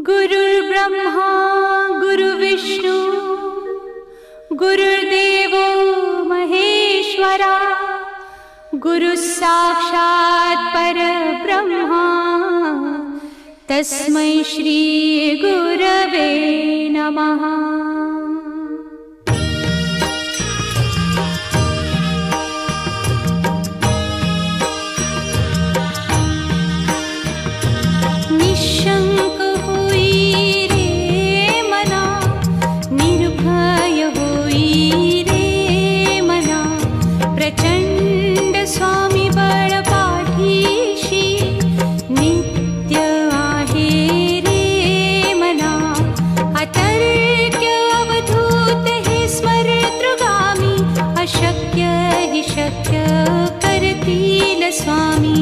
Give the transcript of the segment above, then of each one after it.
गुरुर्ब्रह्मा गुरुर्विष्णू गुरुर्देवो महेश्वरा गुरुस्साक्षात् परब्रह्मा तस्मै श्री गुरवे नमः। निशंक होई रे मना, निर्भय होई रे मना, प्रचंड स्वामी बळ पाठीशी नित्य आहे रे मना। अतर्क्य अवधूत हे स्मरतृगामी, अशक्य हि शक्य करतील स्वामी।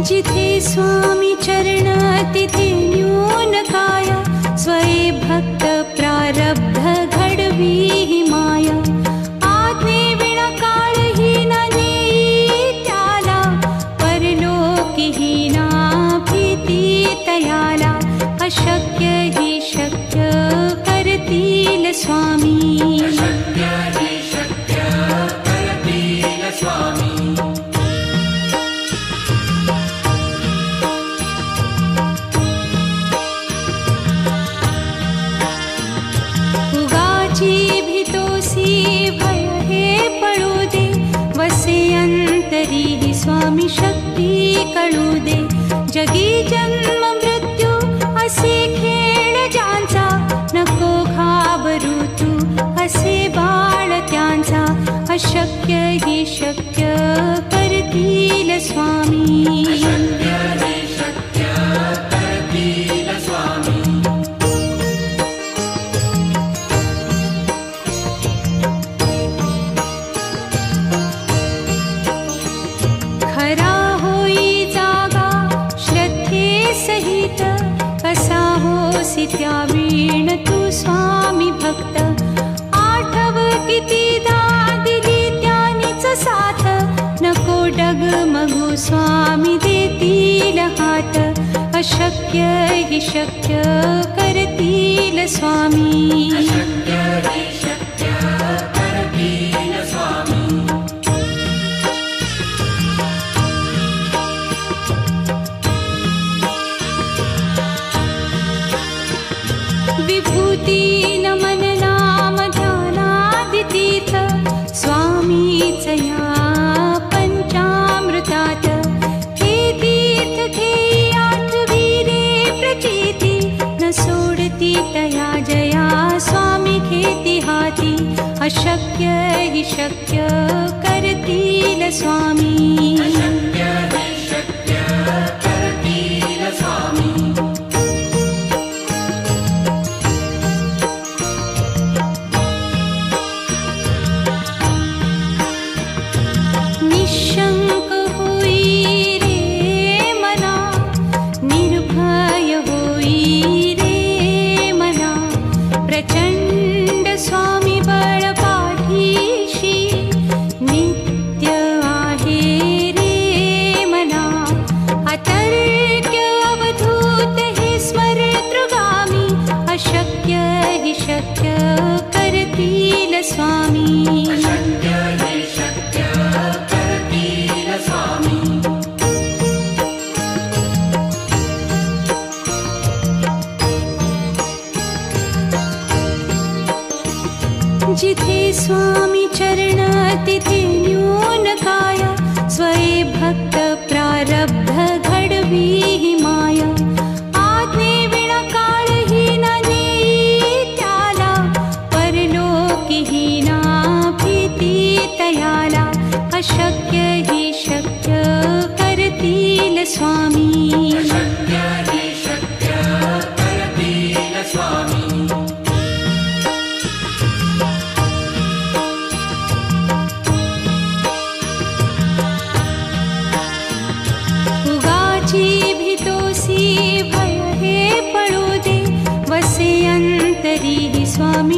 जिथे स्वामी चरण तिथे न्यून काया, स्वये भक्त प्रारब्ध घडवी ही माया। आज्ञे विना काळही न नेई त्याला, परलोकी ही ना भीती तयाला। अशक्य ही शक्य करतील स्वामी। भीतोसी भय हे पळू दे, वसे अंतरी ही स्वामी शक्ती कळू दे। जगी जन्म मृत्यू असे खेळ ज्यांचा, नको घाबरू तू असे बाळ त्यांचा। अशक्य ही शक्य करतील स्वामी। खरा होई जागा श्रद्धे सहित, कसा होसी त्या वीण तू स्वामी भक्त। आठव कितीदा दिली त्यानीच साथ, नको डगमगू स्वामी देतील हात। अशक्य हि शक्य करतील स्वामी। विभूती नमन नाम ध्यानादितीर्थ, स्वामीच या पंचामृतात। हे तीर्थ घेई आठवी रे प्रचिती, न सोडती तया जया स्वामी घेती हाती। अशक्य हि शक्य करतील स्वामी। निशंक होई रे मना, निर्भय होई रे मना, प्रचंड स्वामी बळ पाठीशी नित्य आहे रे मना। अतर्क्य अवधूत हे स्मरतृगामी, अशक्य हि शक्य करतील स्वामी। जिथे स्वामी चरण तिथे न्यून काया, स्वये भक्त प्रारब्ध घडवी ही माया। आज्ञे विना काळही न नेई त्याला, परलोकी ही ना भीती तयाला। अशक्य ही शक्य करतील स्वामी।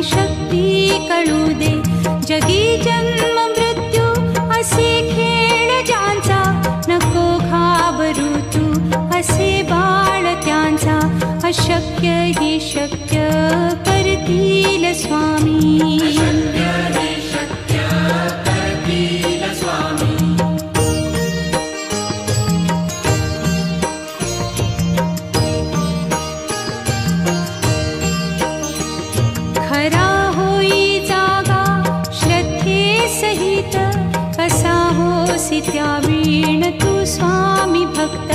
स्वामी शक्ती कळू दे. जगी जन्म मृत्यू असे खेळ ज्यांचा, नको घाबरू तू असे बाळ त्यांचा. अशक्य ही शक्य करतील स्वामी. खरा होई जागा श्रद्धे सहित, कसा होसी त्या वीण तू स्वामी भक्त.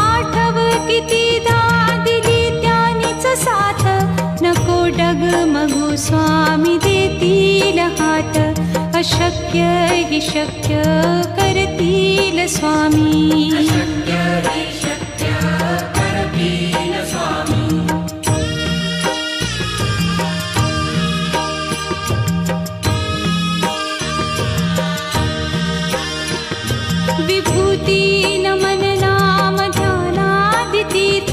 आठव कितीदा दिली त्यानीच साथ, नको डगमगू स्वामी देतील हात. अशक्य ही शक्य करतील स्वामी. विभूती नमन नाम ध्यानादितीर्थ,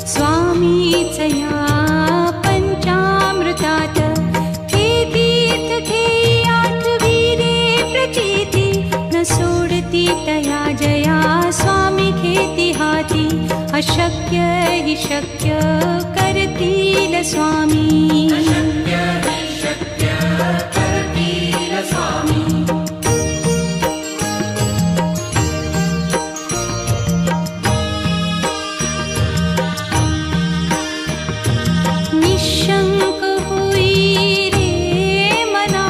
स्वामीच या पंचामृतात. हे तीर्थ घेई आठवी रे प्रचिती, न सोडती तया जया स्वामी घेती हाती. अशक्य ही शक्य करतील स्वामी. निशंक होई रे मना,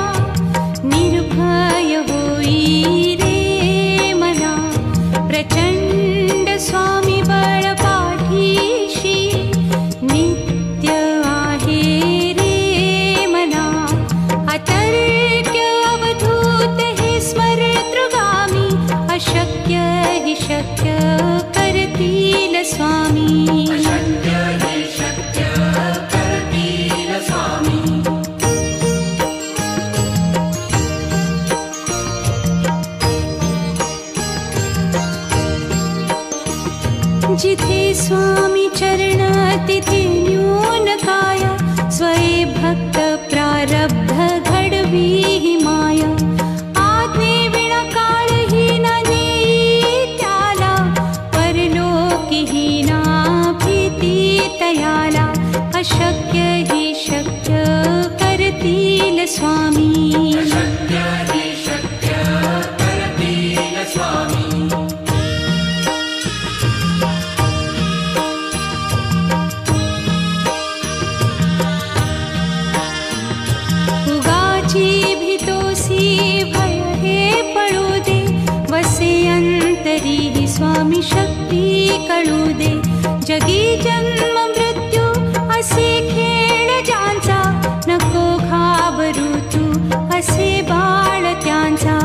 निर्भय होई रे मना. प्रचंड स्वामी बळ पाठीशी, नित्य आहे रे मना. अतर्क्य अवधूत हे स्मरतृगामी, अशक्य ही शक्य करतील स्वामी. जिथे स्वामी चरण तिथे न्यून काय, स्वये भक्त प्रारब्ध घडवी ही माया. आज्ञे विना काळही न नेई त्याला, परलोकी ही ना भीती तयाला. अशक्य ही शक्य करतील स्वामी. भय हे पळू दे, वसे अंतरी ही स्वामी शक्ती कळू दे. जगी जन्म मृत्यू असे खेळ ज्यांचा, नको घाबरू तू असे बाळ त्यांचा.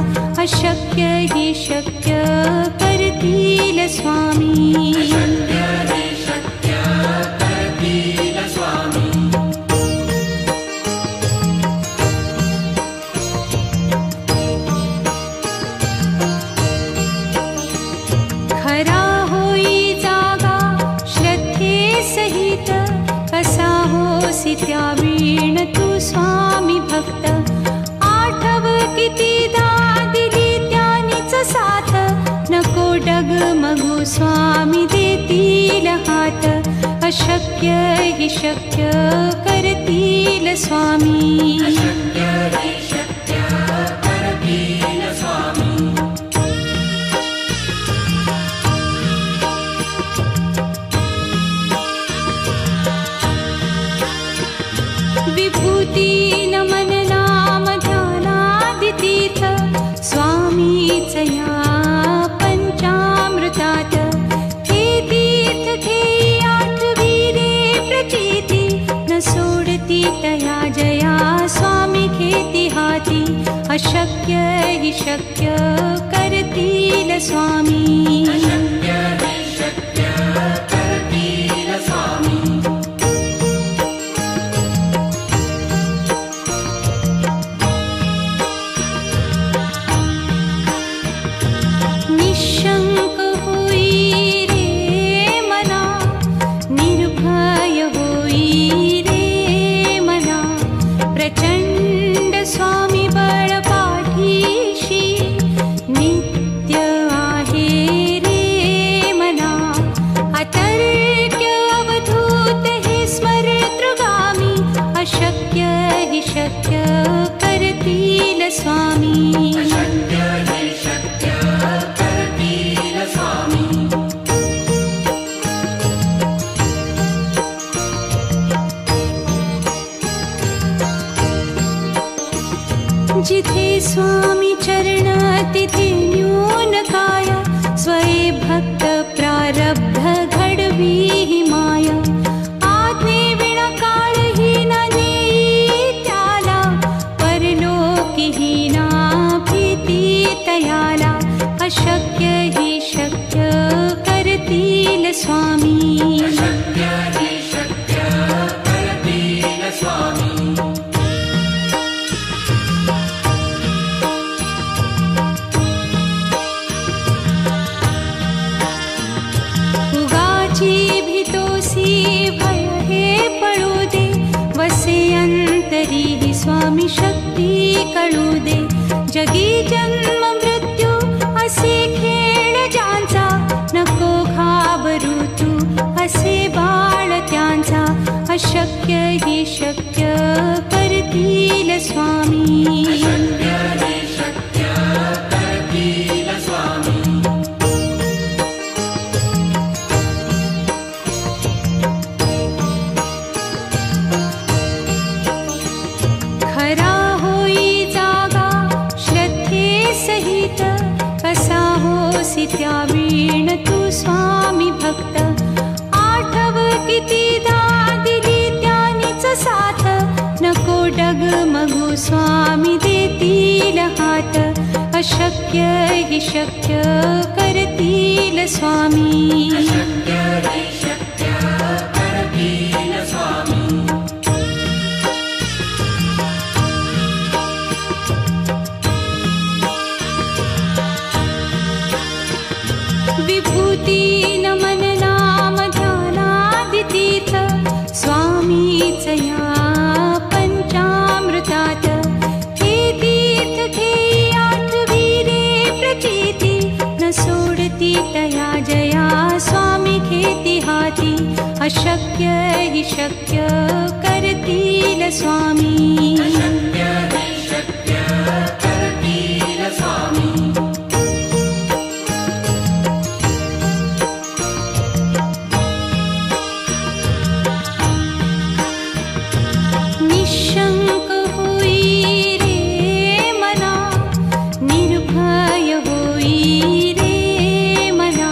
अशक्य ही शक्य करतील स्वामी. खरा होई जागा श्रद्धे सहित, कसा होसी त्या वीण तू स्वामी भक्त. आठव कितीदा दिली त्यानीच साथ, नको डगमगू स्वामी देतील हात. अशक्य ही शक्य करतील स्वामी. विभूती नमन नाम ध्यानादितीर्थ, स्वामीच या पंचामृतात. हे तीर्थ घेई आठवी रे प्रचिती, न सोडती तया जया स्वामी घेती हाती. अशक्य ही शक्य करतील स्वामी. निशंक होई रे मना, निर्भय होई रे मना. अशक्य हि शक्य करतील स्वामी. अशक्य हि शक्य करतील स्वामी. जिथे स्वामी चरण तिथे न्यून काय. स्वये भक्त प्रारब्ध घडवी हि माया. आज्ञे विना काळही न नेई त्याला. परलोकी ही ना भीती तयाला. अशक्य हि शक्य करतील स्वामी. अशक्य हि शक्य करतील स्वामी. भय हे पळू दे. वसे अंतरी ही स्वामी शक्ती कळू दे. जगी जन्म मृत्यू असे खेळ ज्यांचा. नको घाबरू तू असे बाळ त्यांचा. अशक्य हि शक्य करतील स्वामी. अशक्य हि शक्य करतील स्वामी. खरा होई जागा श्रद्धे सहित. कसा होसी त्या वीण तू स्वामी भक्त. आठव कितीदा दिली त्यानीच साथ. नको डगमगू स्वामी देतील हात. अशक्य हि शक्य करतील स्वामी. अशक्य हि शक्य करतील स्वामी. विभूती नमन नाम ध्यानादितीर्थ. स्वामीच या पंचामृतात. हे तीर्थ घेई आठवी रे प्रचिती. न सोडती तया जया स्वामी घेती हाती. अशक्य हि शक्य करतील स्वामी. अशक्य हि शक्य करतील स्वामी. निशंक होई रे मना. निर्भय होई रे मना.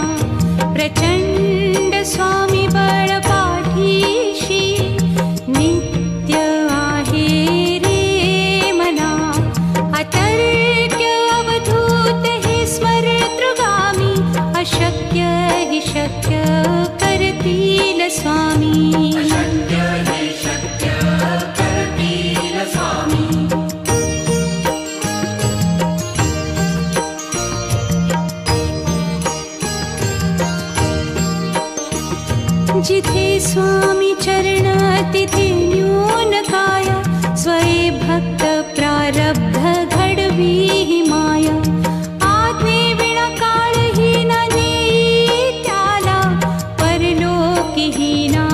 प्रचंड स्वामी बळ पाठीशी. नित्य आहे रे मना. अतर्क्य अवधूत हे स्मरतृगामी. अशक्य हि शक्य करतील स्वामी. अशक्य हि शक्य करतील स्वामी. जिथे स्वामी चरण तिथे न्यून काय. स्वये भक्त प्रारब्ध घडवी हि माया. आज्ञे विना काळही न नेई त्याला. परलोकी ही ना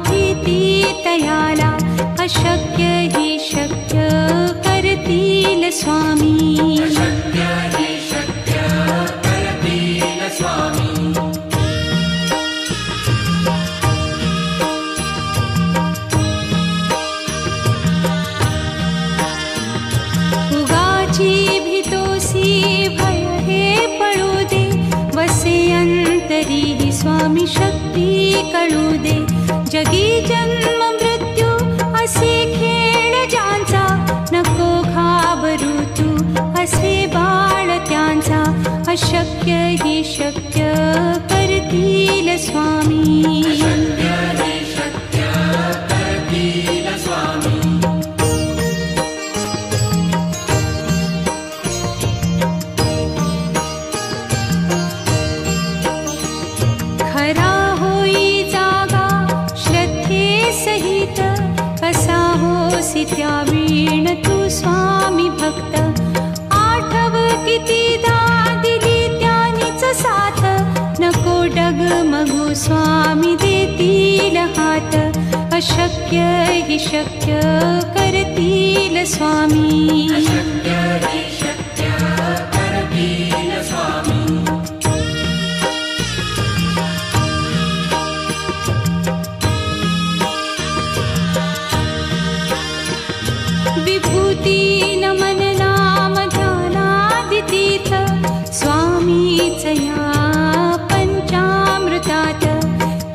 भीती तयाला. अशक्य हि शक्य करतील स्वामी. अशक्य हि शक्य करतील स्वामी. उगाची भीतोसी भय हे पळू दे. वसे अंतरी ही स्वामी शक्ती कळू दे. जगी जन्म मृत्यू असे खेळ ज्यांचा. नको घाबरू तू असे बाळ त्यांचा. अशक्य हि शक्य करतील स्वामी. अशक्य हि शक्य करतील स्वामी. खरा होई जागा श्रद्धे सहित. कसा होसी त्या वीण तू स्वामी भक्त. आठव कितीदा दिली त्यानीच साथ. नको डगमगू स्वामी देतील हात. अशक्य हि शक्य करतील स्वामी. अशक्य हि शक्य करतील स्वामी. विभूती नमन नाम ध्यानादितीर्थ स्वामीच या पंचामृतात.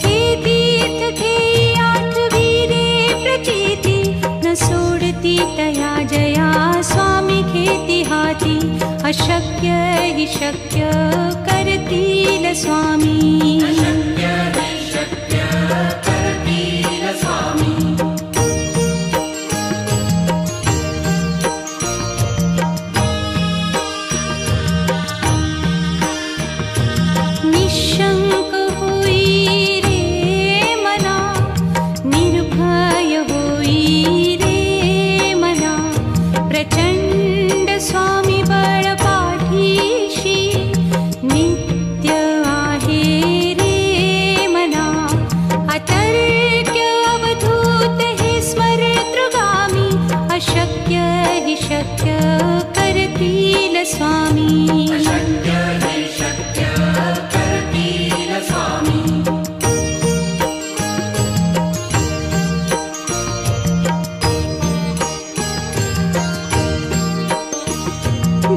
हे तीर्थ घेई आठविले प्रचिती न सोडती तया जया स्वामी घेती हाती. अशक्य हि शक्य करतील स्वामी. अशक्य हि शक्य करतील स्वामी. निशंक होई रे मना, निर्भय होई रे मना. प्रचंड स्वामी बळ पाठीशी नित्य आहे रे मना. अतर्क्य अवधूत हे स्मरतृगामी. अशक्य हि शक्य करतील स्वामी. अशक्य हि शक्य करतील स्वामी.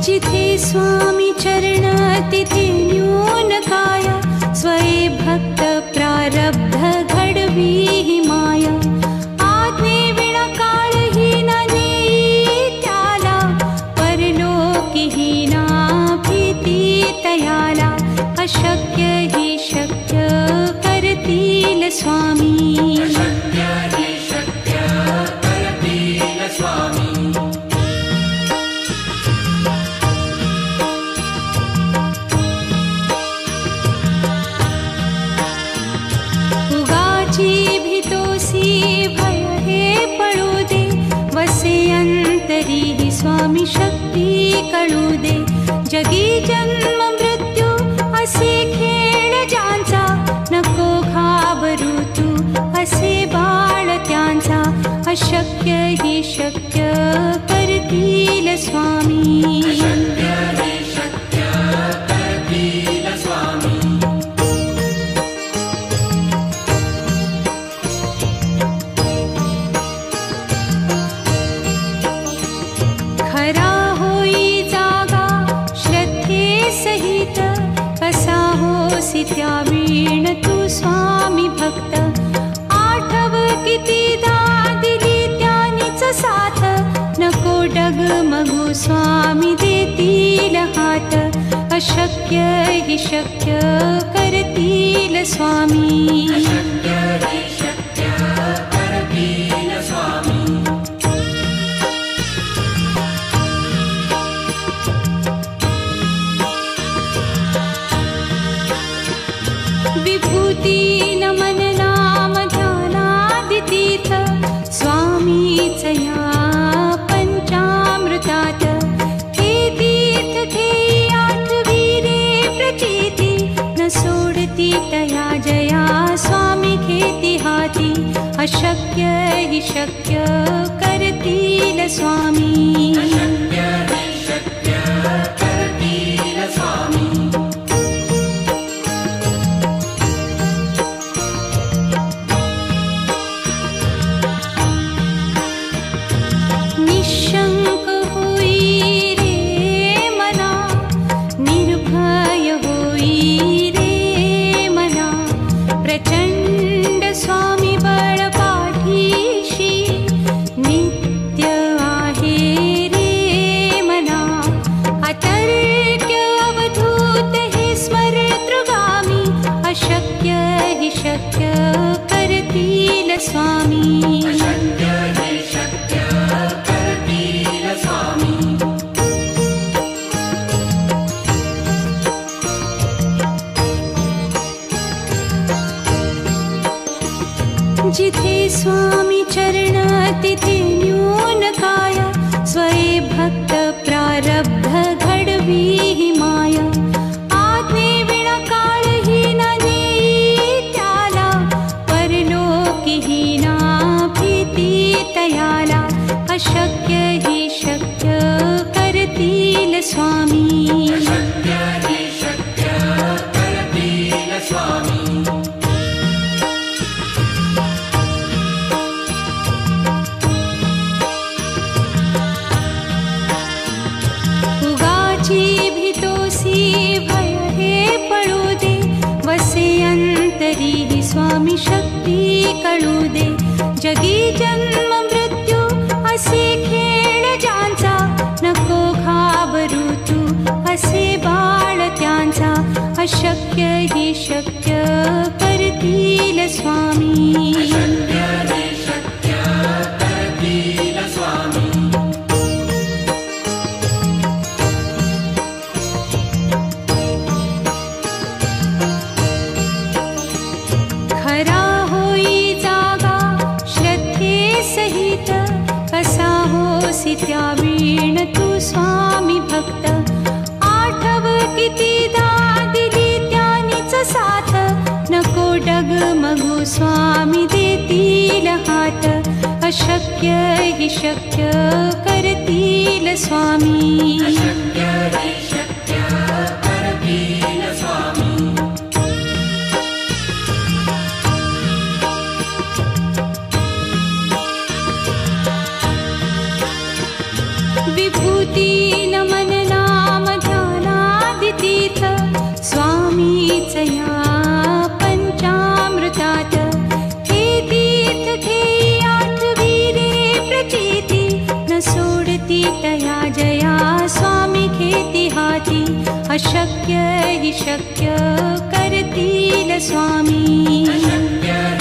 जिथे स्वामी चरण तिथे न्यून काय. स्वये भक्त प्रारब्ध घडवी हि माया. आज्ञे विना काळही न नेई त्याला. परलोकी ही ना भीती तयाला. अशक्य हि शक्य करतील स्वामी. अशक्य हि शक्य करतील स्वामी. उगाची भीतोसी भय हे पळू दे. वसे अंतरी हि स्वामी शक्ती कळू दे. जगी जन्म मृत्यू असे खेळ ज्यांचा. नको घाबरू तू असे बाळ त्यांचा. अशक्य हि शक्य करतील स्वामी. अशक्य हि शक्य करतील स्वामी. खरा होई जागा श्रद्धे सहित. कसा होसी त्या वीण तू स्वामी भक्त. आठव कितीदा दिली त्यानीच साथ. नको डगमगू स्वामी देतील हात. अशक्य हि शक्य करतील स्वामी. अशक्य हि शक्य करतील स्वामी. विभूती नमन नाम ध्यानादितीर्थ स्वामीच या पंचामृतात. हे तीर्थ घेई आठविले प्रचिती न सोडती तया जया स्वामी घेती हाती. अशक्य हि शक्य करतील स्वामी. अशक्य हि शक्य करतील स्वामी. निशंक होई रे मना, निर्भय होई रे मना. प्रचंड स्वामी बळ पाठीशी नित्य आहे रे मना. अतर्क्य अवधूत हे स्मरतृगामी. अशक्य हि शक्य करतील स्वामी. अशक्य हि शक्य करतील स्वामी. जिथे स्वामी चरण तिथे न्यून काय. स्वये भक्त प्रारब्ध घडवी हि माया. आज्ञे विना काळही न नेई त्याला. परलोकी ही ना अशक्य हि शक्य करतील स्वामी अशक्य हि शक्य करतील स्वामी उगाची भीतोसी भय हे पडू दे वसे अंतरी ही स्वामी शक्ती कळू दे जगी जन्म मृत्यू असे खेळ ज्यांचा नको घाबरू तू असे बाळ त्यांचा अशक्य हि शक्य करतील स्वामी अशक्य हि शक्य करतील स्वामी खरा होई जागा श्रद्धे सहित कसा होसी त्या वीण तू स्वामी भक्त आठव कितीदा दिली त्यानीच साथ नको डगमगू स्वामी देतील हात अशक्य हि शक्य करतील स्वामी अशक्य हि शक्य करतील स्वामी विभूती नमन नाम ध्यानादितीर्थ स्वामीच या पंचामृतात हे तीर्थ घेई आठवीरे प्रचिती न सोडती तया जया स्वामी घेती हाती अशक्य हि शक्य करतील स्वामी अशक्य